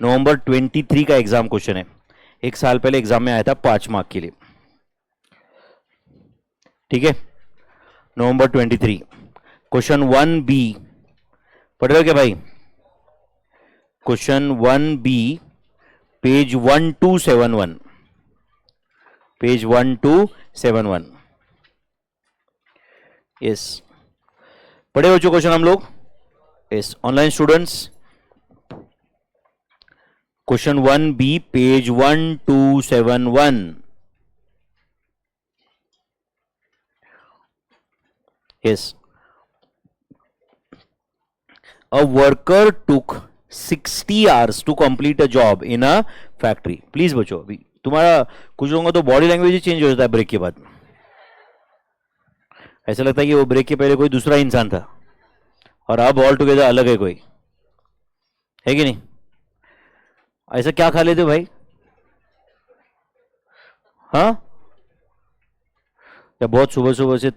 नवंबर 23 का exam question है, एक साल पहले एग्जाम में आया था 5 मार्क के लिए, ठीक है। नवंबर 23 क्वेश्चन 1B पढ़ रहे हो क्या भाई? Question 1B page 1271, page 1271, yes पढ़े हो जो क्वेश्चन हम लोग? Yes online students, question 1B page 1271, yes. A worker took 60 hours to complete a job in a factory. Please बचो, अभी तुम्हारा कुछ लोगों का तो बॉडी लैंग्वेज ही चेंज हो जाता है ब्रेक के बाद। ऐसा लगता है कि वो ब्रेक के पहले कोई दूसरा इंसान था और अब ऑल टुगेदर अलग है कोई, है कि नहीं? ऐसा क्या खा लेते हो भाई? हाँ, या बहुत सुबह सुबह से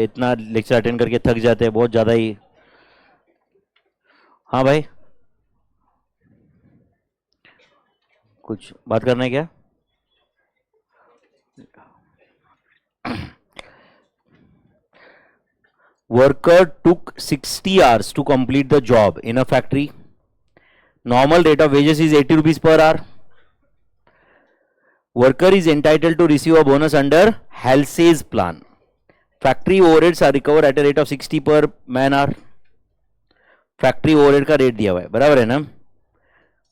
इतना लेक्चर अटेंड करके थक जाते हैं बहुत ज्यादा ही? हाँ भाई, कुछ बात करना है क्या? Worker took 60 hours to complete the job in a factory. Normal rate of wages is 80 rupees per hour. Worker is entitled to receive a bonus under Halsey's plan. Factory overheads are recovered at a rate of 60 per man hour. Factory overhead का rate दिया हुआ है, बराबर है ना?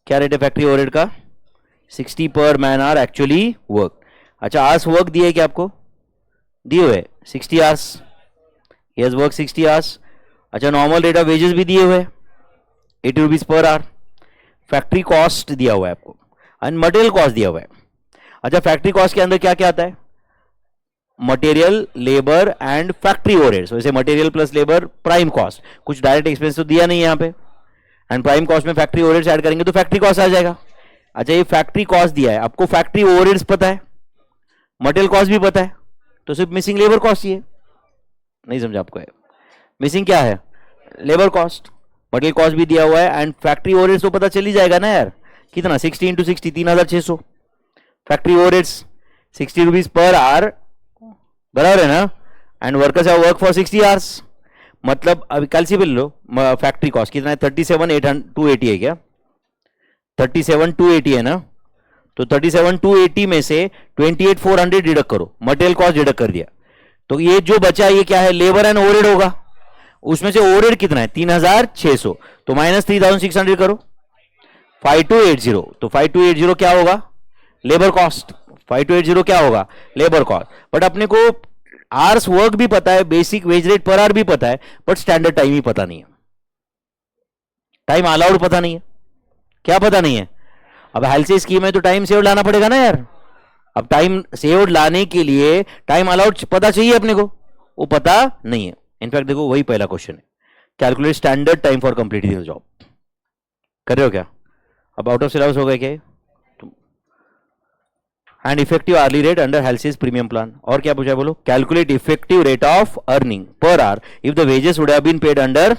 क्या rate है factory overhead का? 60 पर मैन आवर एक्चुअली वर्क। अच्छा, आवर्स वर्क दिए क्या आपको? दिए हुए 60 आवर्स, यस वर्क 60 आवर्स। अच्छा, नॉर्मल रेट ऑफ वेजेस भी दिए हुए 80 rupees per hour. Factory cost दिया हुआ है आपको एंड मटेरियल कॉस्ट दिया हुआ है। अच्छा, फैक्ट्री कॉस्ट के अंदर क्या क्या आता है? Material, labour and factory overheads. वैसे material plus labour prime cost, कुछ डायरेक्ट एक्सपेंस तो दिया नहीं है यहाँ पे, एंड प्राइम कॉस्ट में फैक्ट्री ओवरहेड्स ऐड करेंगे तो फैक्ट्री कॉस्ट आ जाएगा। अच्छा, ये फैक्ट्री कॉस्ट दिया है आपको, फैक्ट्री ओवरहेड्स पता है, मटेरियल कॉस्ट भी पता है, तो सिर्फ मिसिंग लेबर कॉस्ट ही है। नहीं समझा आपको? है मिसिंग क्या है? Labour cost. मटेरियल कॉस्ट भी दिया हुआ है एंड फैक्ट्री ओवरहेड्स तो पता चल ही जाएगा ना यार, कितना 60 × 60 3600। Factory overheads 60 rupees per hour, बराबर है ना? And workers have work for 60 hours. मतलब अभी कल से भी लो, फैक्ट्री कॉस्ट कितना है? 37,280 है क्या? 37,280 है ना? तो 37,280 में से 28,400 डिडक्ट करो, मटेरियल कॉस्ट डिडक्ट कर दिया, तो ये जो बचा ये क्या है? लेबर एंड ओवरहेड होगा। उसमें से ओवरहेड कितना है? 3,600, तो माइनस 3,600 करो, 5,280। तो 5,280 क्या होगा? Labour cost. 5,280 क्या होगा? Labour cost. बट अपने को आवर्स वर्क भी पता है, basic veg rate per our भी पता है, बट स्टैंडर्ड टाइम ही पता नहीं है, टाइम अलाउड पता नहीं है। क्या पता नहीं है? अब हेल्थ स्कीम है तो टाइम सेव लाना पड़ेगा ना यार। अब टाइम सेव लाने के लिए टाइम अलाउड पता चाहिए अपने को, वो पता नहीं है। इनफैक्ट देखो वही पहला क्वेश्चन है, calculate standard time for completing the job. कर रहे हो क्या? अब आउट ऑफ सिलेबस हो गए क्या? And effective hourly rate under Halsey premium plan. और क्या पूछा है बोलो? Calculate effective rate of earning per hour if the wages would have been paid under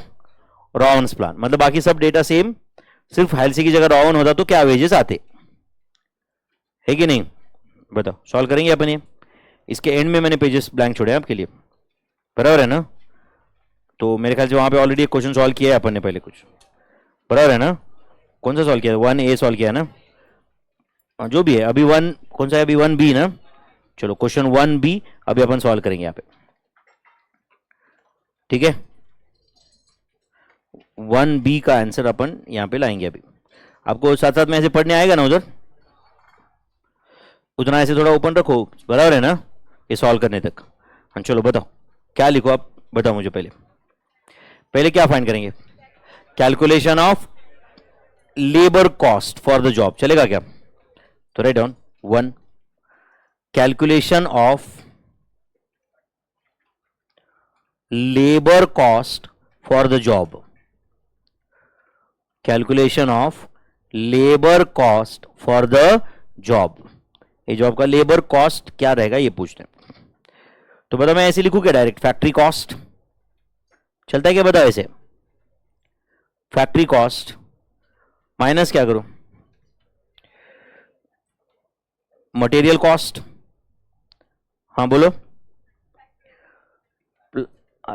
Rowan's plan. मतलब बाकी सब डेटा सेम, सिर्फ हेल्थ की जगह रॉवन होता तो क्या वेजेस आते, है कि नहीं? बताओ, सॉल्व करेंगे अपन ये। इसके एंड में मैंने पेजेस ब्लैंक छोड़े आपके लिए, बराबर है ना? तो मेरे ख्याल से वहां पे ऑलरेडी एक क्वेश्चन सॉल्व किया है अपन ने पहले कुछ, बराबर है ना? कौन सा सॉल्व किया? 1A सॉल्व किया है ना? जो भी है अभी 1 कौन सा है? अभी 1B ना। चलो क्वेश्चन 1B अभी अपन सॉल्व करेंगे यहाँ पे, ठीक है? 1B का आंसर अपन यहाँ पे लाएंगे। अभी आपको साथ साथ में ऐसे पढ़ने आएगा ना उधर, उतना ऐसे थोड़ा ओपन रखो, बराबर है ना? ये सॉल्व करने तक। हाँ चलो बताओ क्या लिखो आप, बताओ मुझे। पहले क्या फाइंड करेंगे? Calculation of labour cost for the job, चलेगा क्या? तो write down 1, calculation of labour cost for the job, calculation of labour cost for the job. ये जॉब का लेबर कॉस्ट क्या रहेगा ये पूछते हैं। तो बताओ मैं ऐसे लिखूं क्या डायरेक्ट? फैक्ट्री कॉस्ट चलता है क्या? बताओ ऐसे, फैक्ट्री कॉस्ट माइनस क्या करूं? मटेरियल कॉस्ट, हाँ बोलो,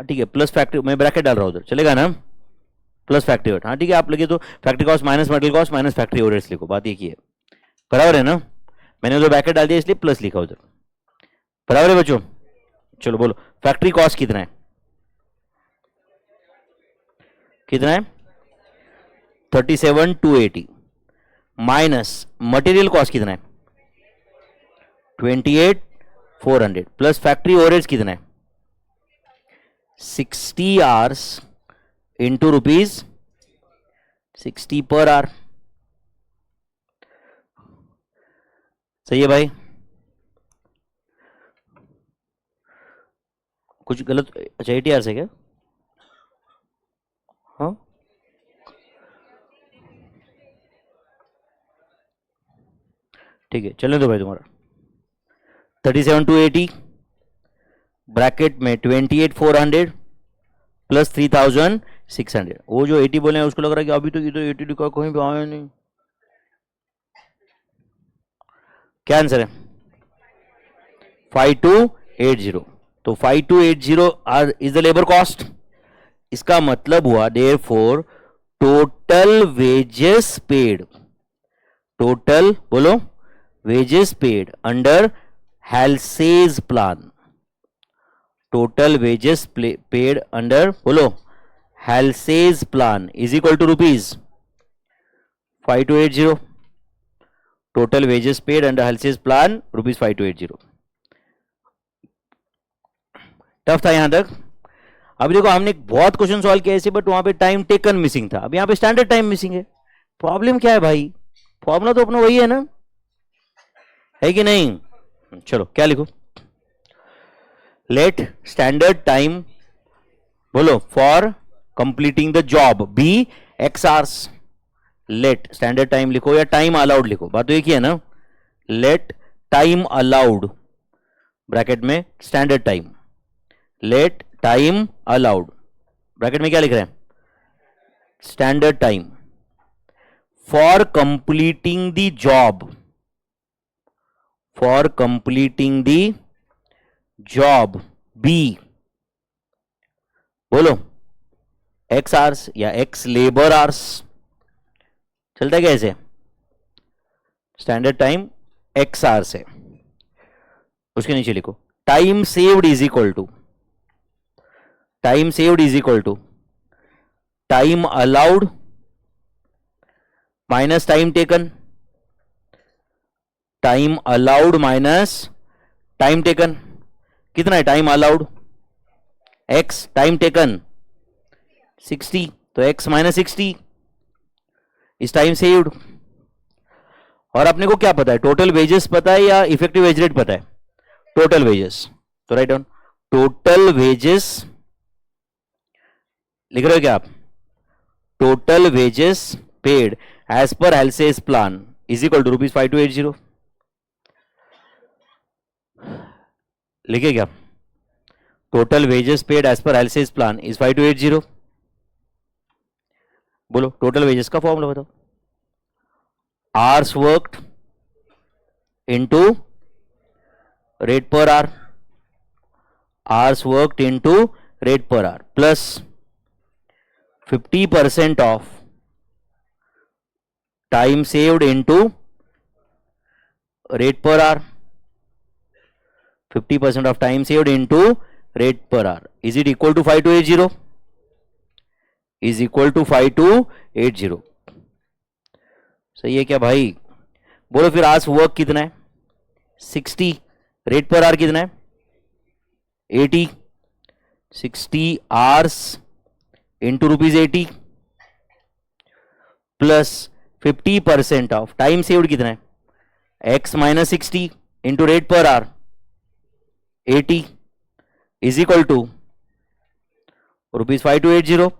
ठीक है, प्लस फैक्ट्री, मैं ब्रैकेट डाल रहा हूं उधर, चलेगा ना, प्लस फैक्ट्री ओवर, हाँ ठीक है, आप लगे तो factory cost minus material cost minus factory overheads लिखो, बात एक ही है, बराबर है ना, मैंने उधर ब्रैकेट डाल दिया इसलिए प्लस लिखा उधर, बराबर है बच्चों। चलो बोलो फैक्ट्री कॉस्ट कितना है, कितना है 37,280 माइनस मटेरियल कॉस्ट कितना है 28,400 प्लस फैक्ट्री ओवरहेड्स कितना है 60 hours into rupees 60 per hour, सही है भाई, कुछ गलत, अच्छा 80 आवर्स है क्या, हाँ ठीक है, चलने दो भाई तुम्हारा 37,280 ब्रैकेट में 28,400 प्लस 3,600, वो जो 80 बोले हैं उसको लग रहा है कि अभी तो इधर 80 लिखा कहीं भी आया नहीं, क्या आंसर है 5280, तो 5280 are is the labour cost, इसका मतलब हुआ therefore total wages paid, total बोलो wages paid under हेल्सेज plan, total wages paid under बोलो हेल्सेज plan is equal to rupees 5280, total wages paid under हेल्सेज plan rupees 5280, tough था यहां तक। अभी देखो हमने बहुत क्वेश्चन सॉल्व किया ऐसे, बट वहां पे टाइम टेकन मिसिंग था, अब यहां पे स्टैंडर्ड टाइम मिसिंग है, प्रॉब्लम क्या है भाई, फॉर्मूला तो अपना वही है ना, है कि नहीं, चलो क्या लिखो, लेट स्टैंडर्ड टाइम बोलो for completing the job be x hours, late standard time लिखो या टाइम अलाउड लिखो, बात तो एक ही है ना, लेट टाइम अलाउड ब्रैकेट में standard time, late time allowed bracket में क्या लिख रहे हैं standard time for completing the job, for completing the job be बोलो एक्स आवर्स या एक्स लेबर आवर्स, चलता है कैसे, स्टैंडर्ड टाइम एक्स आवर्स है, उसके नीचे लिखो time saved is equal to, time saved is equal to time allowed minus time taken, time allowed minus time taken, कितना है time allowed x, time taken 60, तो एक्स माइनस 60 इस time saved, और अपने को क्या पता है टोटल वेजेस पता है या इफेक्टिव वेज रेट पता है, टोटल वेजेस, तो राइट डाउन टोटल वेजेस लिख रहे हो क्या आप, total wages paid as per Halsey's plan is equal to rupees 5280, लिखे क्या, total wages paid as per Halsey's plan is 5280, बोलो टोटल वेजेस का फॉर्मूला बताओ, hours worked into rate per our, hours worked into rate per hour plus 50% of time saved into rate per hour, 50% of time saved into rate per hour, is it equal to 5280, is equal to 5280, सही है क्या भाई, बोलो फिर आज work कितना है 60, rate per our कितना है 80, 60 hours into rupees 80 plus 50% of time saved कितना है x minus 60 into rate per hour 80 is equal to rupees 5280,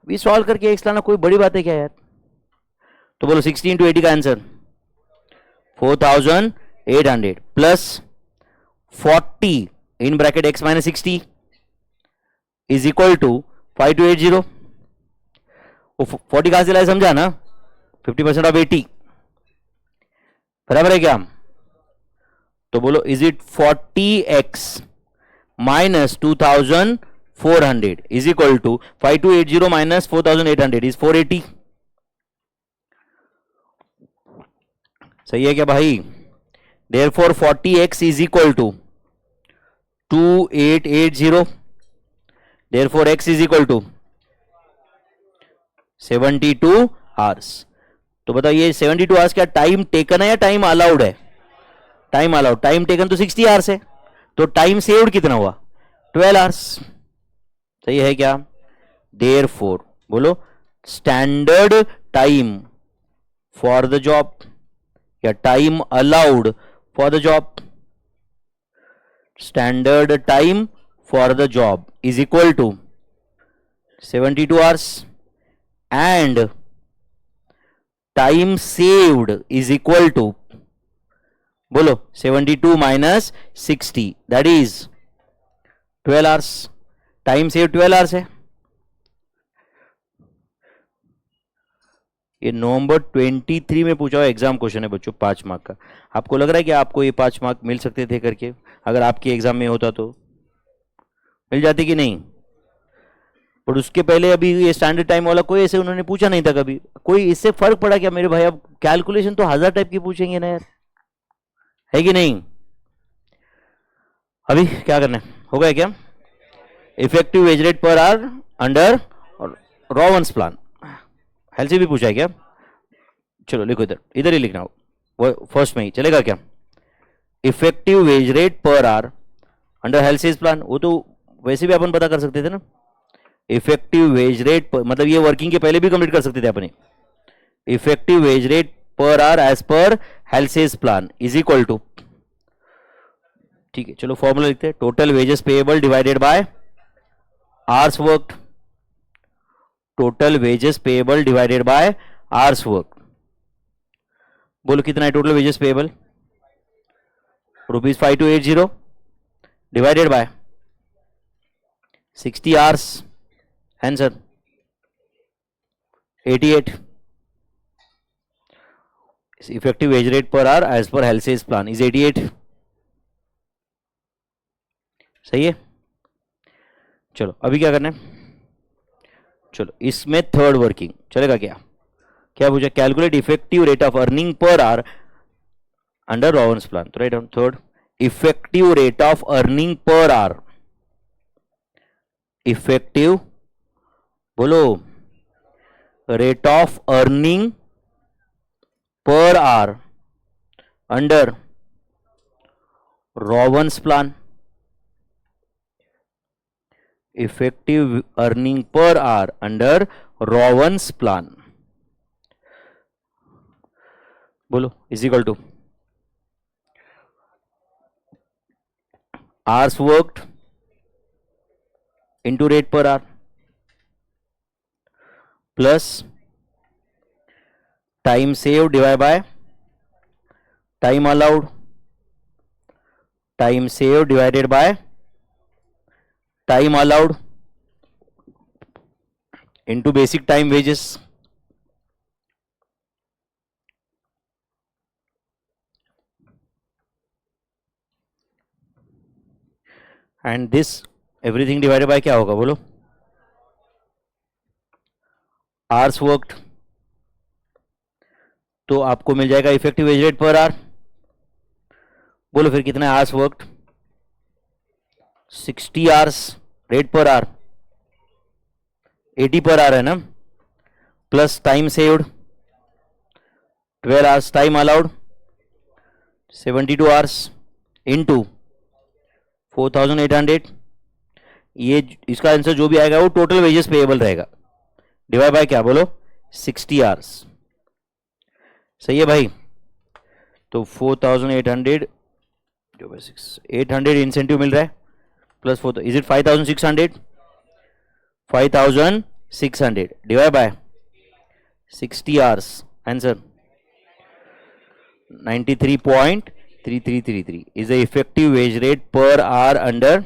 अभी सॉल्व करके एक्स लाना कोई बड़ी बात है क्या यार, तो बोलो 60 इंटू 80 का answer 4800 plus 40 in bracket x minus 60 is equal to 5280, वो 40 कहां से लाए समझा ना, 50% ऑफ 80 बराबर है क्या, तो बोलो is it 40x minus 2400 is equal to 5280 minus 4800 is 480। सही है क्या भाई? Therefore 40x is equal to 2880. Therefore x is equal to 72 hours. तो बताइए 72 आवर्स क्या टाइम टेकन है या टाइम अलाउड है? Time allowed. टाइम टेकन तो 60 आवर्स है, तो टाइम सेव्ड कितना हुआ? 12 आवर्स। सही है क्या? Therefore बोलो standard time for the job या time allowed for the job, standard time for the job is equal to 72 hours and time saved is equal to बोलो 72 minus 60 that is 12 hours. time saved 12 hours है। ये नवंबर 23 में पूछा हुआ exam question है बच्चों, 5 mark का। आपको लग रहा है कि आपको ये 5 मार्क मिल सकते थे करके? अगर आपके एग्जाम में होता तो मिल जाते कि नहीं? पर उसके पहले अभी ये स्टैंडर्ड टाइम वाला कोई ऐसे उन्होंने पूछा नहीं था कभी। कोई इससे फर्क पड़ा क्या मेरे भाई? अब कैलकुलेशन तो 1000 टाइप की पूछेंगे ना यार, है कि नहीं? अभी क्या करना है, हो गया क्या? Effective wage rate per hour under Rowan's plan. Halsey भी पूछा है क्या? चलो लिखो, इधर इधर ही लिखना हो, फर्स्ट में ही चलेगा क्या? Effective wage rate per hour under Halsey's plan, वो तो वैसे भी अपन पता कर सकते थे ना। इफेक्टिव वेज रेट मतलब ये वर्किंग के पहले भी कंप्लीट कर सकते थे अपने। Effective wage rate per hour as per Halsey's plan is equal to, ठीक है चलो फॉर्मूला लिखते हैं, total wages payable divided by hours worked. Total wages payable divided by hours work. बोलो कितना है total wages payable? ₹5280 divided by 60 hours, answer 88। Effective wage rate per hour as per Halsey's plan is 88। सही है। चलो अभी क्या करना है? चलो इसमें थर्ड वर्किंग चलेगा क्या? क्या पूछा? Calculate effective rate of earning per hour under Rowan's plan. तो write down third, effective rate of earning per hour. Effective बोलो rate of earning per hour under Rowan's plan. Effective earning per hour under Rowan's plan बोलो is equal to hours worked into rate per hour plus time save divide by time allowed. Time save divided by time allowed into basic time wages and this everything divided by क्या होगा बोलो? hours worked। तो आपको मिल जाएगा effective wage rate per our. बोलो फिर कितना है hours worked? 60 hours, rate per hour 80 per hour है ना, plus time saved 12 hours, time allowed 72 hours into 4800। ये इसका आंसर जो भी आएगा वो टोटल वेजेस पेएबल रहेगा, डिवाइड बाय क्या बोलो? 60 आवर्स। सही है भाई। तो 4800 जो 800 इंसेंटिव मिल रहा है plus 4, is it 5600? 5600 divide by 60 hours, answer 93.3333 is the effective wage rate per hour under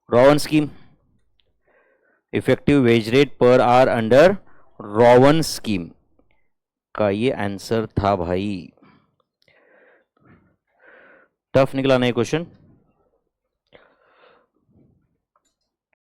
Rowan scheme. Effective wage rate per hour under Rowan scheme का ये आंसर था भाई। टफ निकला नहीं क्वेश्चन।